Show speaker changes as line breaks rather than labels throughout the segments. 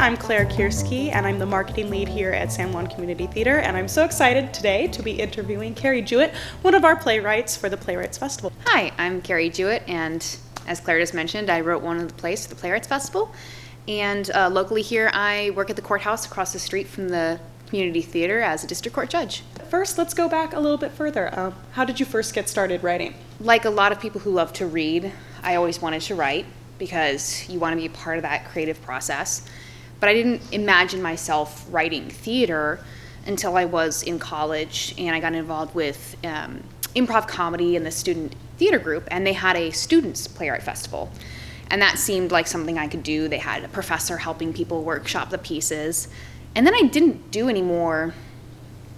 I'm Claire Kiersky, and I'm the marketing lead here at San Juan Community Theater, and I'm so excited today to be interviewing Carrie Jewett, one of our playwrights for the Playwrights Festival.
Hi, I'm Carrie Jewett, and as Claire just mentioned, I wrote one of the plays for the Playwrights Festival, and locally here I work at the courthouse across the street from the community theater as a district court judge.
First, let's go back a little bit further. How did you first get started writing?
Like a lot of people who love to read, I always wanted to write because you want to be a part of that creative process. But I didn't imagine myself writing theater until I was in college, and I got involved with improv comedy in the student theater group, and they had a students playwright festival. And that seemed like something I could do. They had a professor helping people workshop the pieces. And then I didn't do any more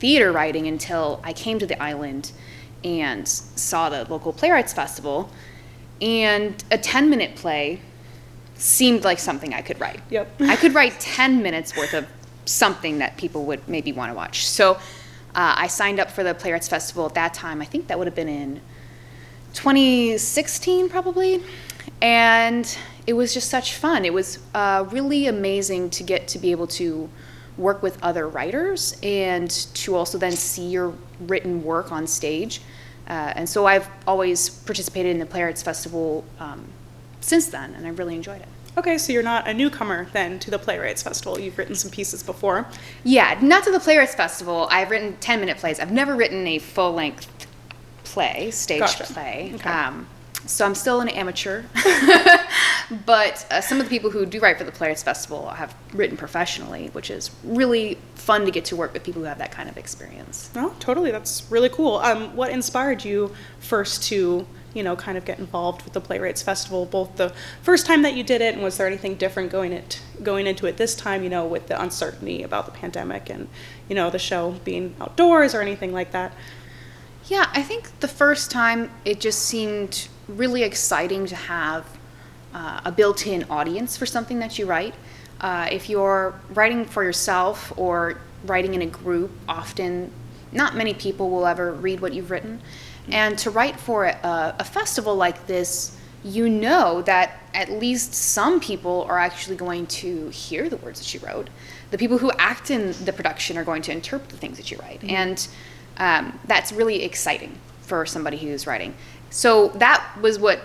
theater writing until I came to the island and saw the local Playwrights Festival, and a 10-minute play seemed like something I could write.
Yep.
I could write 10 minutes worth of something that people would maybe want to watch. So I signed up for the Playwrights Festival at that time. I think that would have been in 2016 probably. And it was just such fun. It was really amazing to get to be able to work with other writers and to also then see your written work on stage. And so I've always participated in the Playwrights Festival since then, and I really enjoyed it.
Okay, so you're not a newcomer then to the Playwrights Festival. You've written some pieces before.
Yeah, not to the Playwrights Festival. I've written 10-minute plays. I've never written a full-length play, staged play.
Okay.
So I'm still an amateur. But some of the people who do write for the Playwrights Festival have written professionally, which is really fun to get to work with people who have that kind of experience.
Oh, totally. That's really cool. What inspired you first to, kind of get involved with the Playwrights Festival, both the first time that you did it, and was there anything different going into it this time, with the uncertainty about the pandemic and, the show being outdoors or anything like that?
Yeah, I think the first time it just seemed really exciting to have a built-in audience for something that you write. If you're writing for yourself or writing in a group, often not many people will ever read what you've written. And to write for a festival like this, you know that at least some people are actually going to hear the words that you wrote. The people who act in the production are going to interpret the things that you write. And that's really exciting for somebody who's writing. So that was what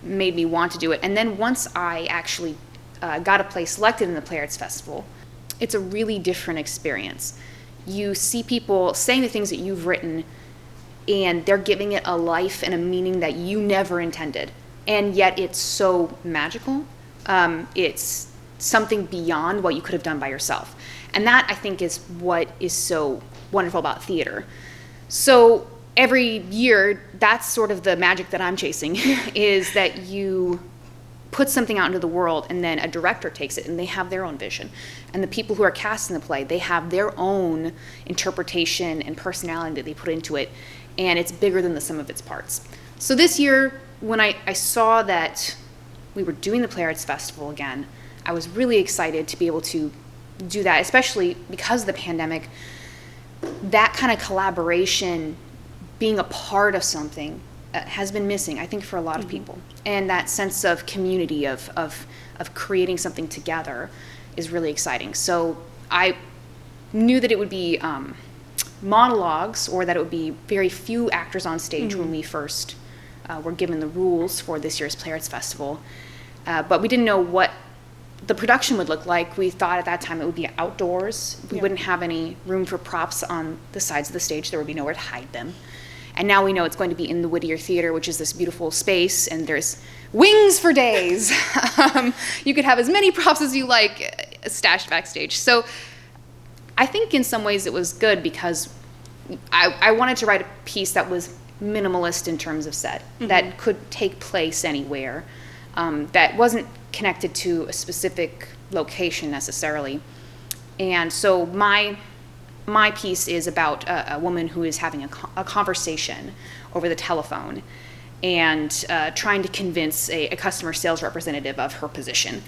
made me want to do it. And then once I actually got a place selected in the Playwrights Festival, it's a really different experience. You see people saying the things that you've written, and they're giving it a life and a meaning that you never intended. And yet it's so magical. It's something beyond what you could have done by yourself. And that, I think, is what is so wonderful about theater. So every year, that's sort of the magic that I'm chasing, is that you put something out into the world, and then a director takes it, and they have their own vision. And the people who are cast in the play, they have their own interpretation and personality that they put into it, and it's bigger than the sum of its parts. So this year, when I saw that we were doing the Playwrights Festival again, I was really excited to be able to do that, especially because of the pandemic. That kind of collaboration, being a part of something, has been missing, I think, for a lot of people. And that sense of community, of creating something together is really exciting. So I knew that it would be monologues, or that it would be very few actors on stage when we first were given the rules for this year's Playwrights Festival. But we didn't know what the production would look like. We thought at that time it would be outdoors. We wouldn't have any room for props on the sides of the stage. There would be nowhere to hide them. And now we know it's going to be in the Whittier Theater, which is this beautiful space, and there's wings for days. You could have as many props as you like stashed backstage. So I think in some ways it was good, because I wanted to write a piece that was minimalist in terms of set, that could take place anywhere, that wasn't connected to a specific location necessarily. And so my piece is about a woman who is having a conversation over the telephone and trying to convince a customer sales representative of her position.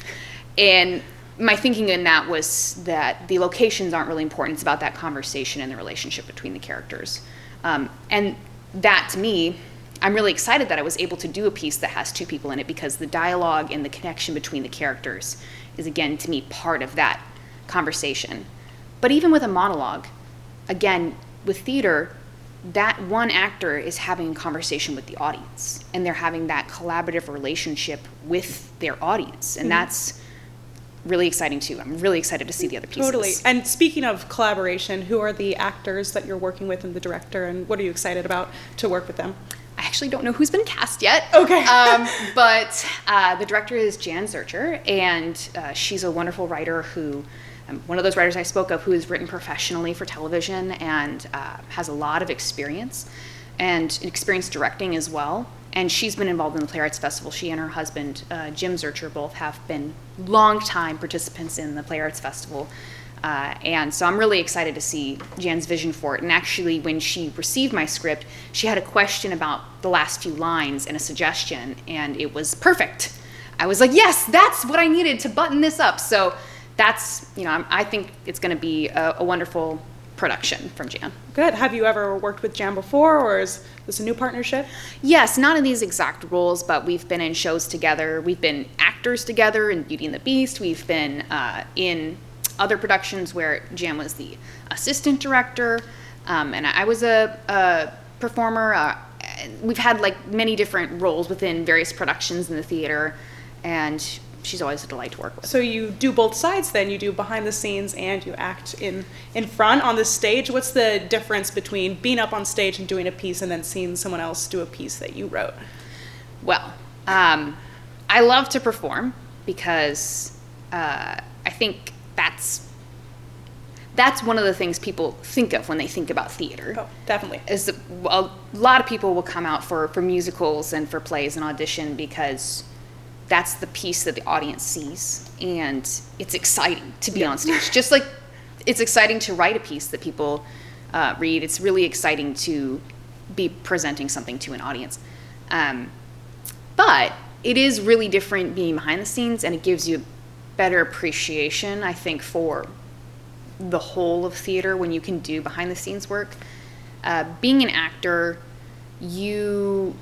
And my thinking in that was that the locations aren't really important. It's about that conversation and the relationship between the characters. And that, to me, I'm really excited that I was able to do a piece that has two people in it, because the dialogue and the connection between the characters is, again, to me, part of that conversation. But even with a monologue, again, with theater, that one actor is having a conversation with the audience, and they're having that collaborative relationship with their audience, and that's really exciting too. I'm really excited to see the other pieces.
Totally. And speaking of collaboration, who are the actors that you're working with and the director, and what are you excited about to work with them?
I actually don't know who's been cast yet.
Okay.
But the director is Jan Zurcher, and she's a wonderful writer who, one of those writers I spoke of, who has written professionally for television and has a lot of experience, and experience directing as well. And she's been involved in the Playwrights Festival. She and her husband, Jim Zurcher, both have been long-time participants in the Playwrights Festival. And so I'm really excited to see Jan's vision for it. And actually, when she received my script, she had a question about the last few lines and a suggestion, and it was perfect. I was like, yes, that's what I needed to button this up. So that's, I think it's going to be a wonderful production from Jan.
Good. Have you ever worked with Jan before, or is this a new partnership?
Yes, not in these exact roles, but we've been in shows together. We've been actors together in Beauty and the Beast. We've been in other productions where Jan was the assistant director, and I was a performer. We've had many different roles within various productions in the theater, and she's always a delight to work with.
So you do both sides then? You do behind the scenes and you act in front on the stage. What's the difference between being up on stage and doing a piece and then seeing someone else do a piece that you wrote?
Well, I love to perform because I think that's one of the things people think of when they think about theater.
Oh, definitely.
Is that a lot of people will come out for musicals and for plays and audition because that's the piece that the audience sees, and it's exciting to be on stage. Just like it's exciting to write a piece that people read, it's really exciting to be presenting something to an audience. But it is really different being behind the scenes, and it gives you a better appreciation, I think, for the whole of theater when you can do behind the scenes work. Being an actor, you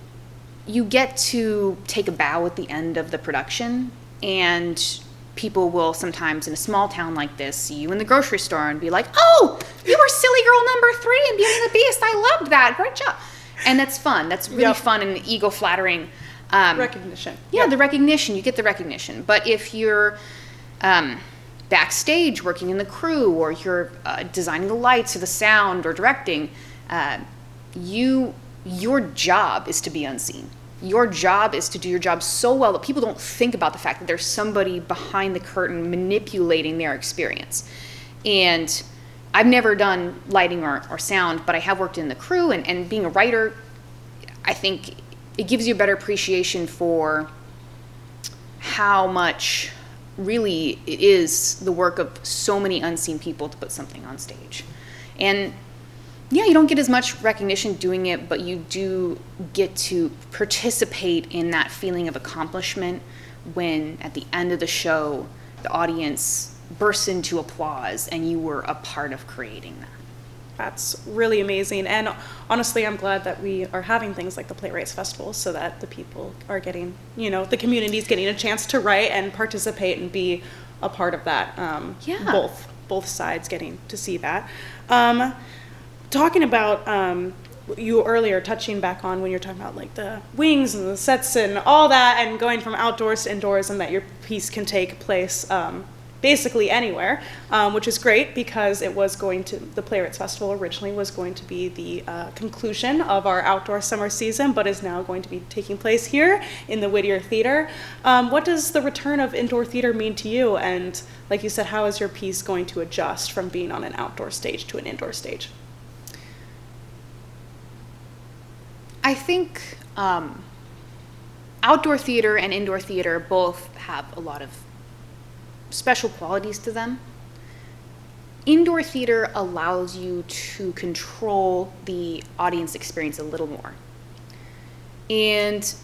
get to take a bow at the end of the production, and people will sometimes in a small town like this see you in the grocery store and be like, oh, you were silly girl number 3 in Beauty and the Beast. I loved that. Great job. And that's fun. That's really fun and ego flattering.
Recognition.
Yeah, the recognition. You get the recognition. But if you're backstage working in the crew, or you're designing the lights or the sound or directing, your job is to be unseen. Your job is to do your job so well that people don't think about the fact that there's somebody behind the curtain manipulating their experience. And I've never done lighting or sound, but I have worked in the crew, and being a writer, I think it gives you a better appreciation for how much really it is the work of so many unseen people to put something on stage. And yeah, you don't get as much recognition doing it, but you do get to participate in that feeling of accomplishment when at the end of the show, the audience bursts into applause and you were a part of creating that.
That's really amazing. And honestly, I'm glad that we are having things like the Playwrights Festival so that the people are getting, the community's getting a chance to write and participate and be a part of that. Both sides getting to see that. Talking about you earlier, touching back on when you're talking about the wings and the sets and all that, and going from outdoors to indoors, and that your piece can take place basically anywhere, which is great because the Playwrights Festival originally was going to be the conclusion of our outdoor summer season, but is now going to be taking place here in the Whittier Theater. What does the return of indoor theater mean to you? And like you said, how is your piece going to adjust from being on an outdoor stage to an indoor stage?
I think outdoor theater and indoor theater both have a lot of special qualities to them. Indoor theater allows you to control the audience experience a little more. And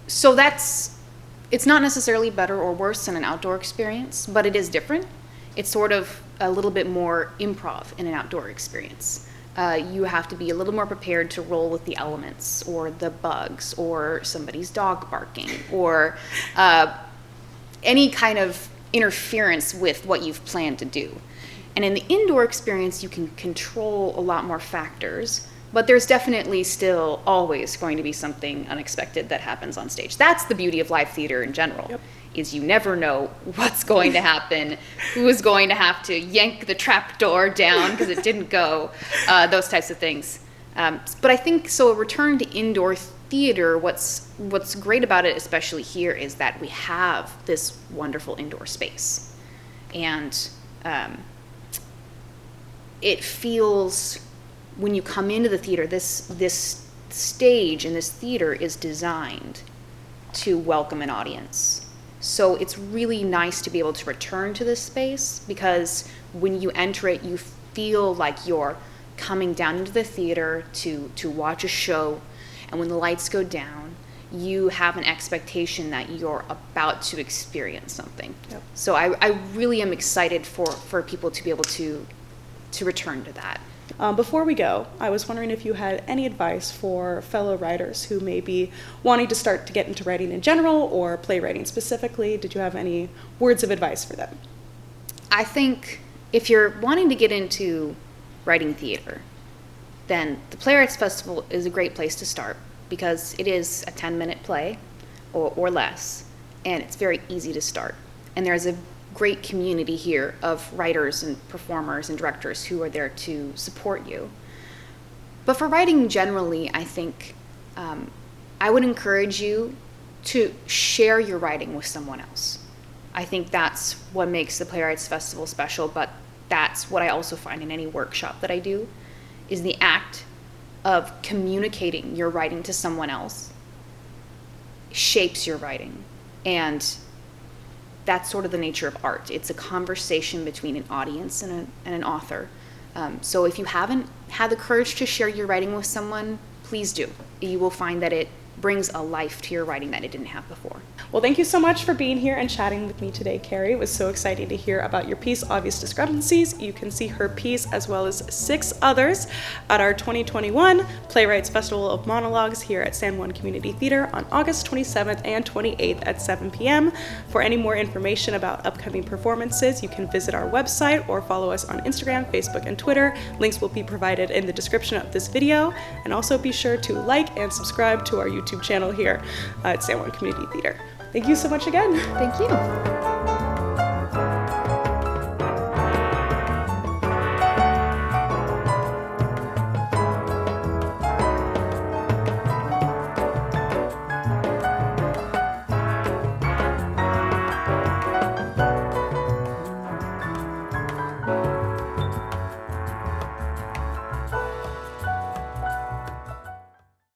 so it's not necessarily better or worse than an outdoor experience, but it is different. It's sort of a little bit more improv in an outdoor experience. you have to be a little more prepared to roll with the elements or the bugs or somebody's dog barking or any kind of interference with what you've planned to do. And in the indoor experience, you can control a lot more factors, but there's definitely still always going to be something unexpected that happens on stage. That's the beauty of live theater in general, is you never know what's going to happen, who is going to have to yank the trap door down because it didn't go, those types of things. But I think, so a return to indoor theater, what's great about it, especially here, is that we have this wonderful indoor space. And it feels, when you come into the theater, this stage in this theater is designed to welcome an audience. So it's really nice to be able to return to this space, because when you enter it, you feel like you're coming down into the theater to watch a show, and when the lights go down, you have an expectation that you're about to experience something. So I really am excited for people to be able to return to that.
Before we go, I was wondering if you had any advice for fellow writers who may be wanting to start to get into writing in general or playwriting specifically. Did you have any words of advice for them?
I think if you're wanting to get into writing theater, then the Playwrights Festival is a great place to start, because it is a 10-minute play or less, and it's very easy to start. And there's a great community here of writers and performers and directors who are there to support you. But for writing generally, I think I would encourage you to share your writing with someone else. I think that's what makes the Playwrights Festival special, but that's what I also find in any workshop that I do, is the act of communicating your writing to someone else shapes your writing. And that's sort of the nature of art. It's a conversation between an audience and an author. So if you haven't had the courage to share your writing with someone, please do. You will find that it brings a life to your writing that it didn't have before.
Well, thank you so much for being here and chatting with me today, Carrie. It was so exciting to hear about your piece, Obvious Discrepancies. You can see her piece as well as 6 others at our 2021 Playwrights Festival of Monologues here at San Juan Community Theater on August 27th and 28th at 7 p.m. For any more information about upcoming performances, you can visit our website or follow us on Instagram, Facebook, and Twitter. Links will be provided in the description of this video. And also be sure to like and subscribe to our YouTube channel here at San Juan Community Theater. Thank you so much again.
Thank you.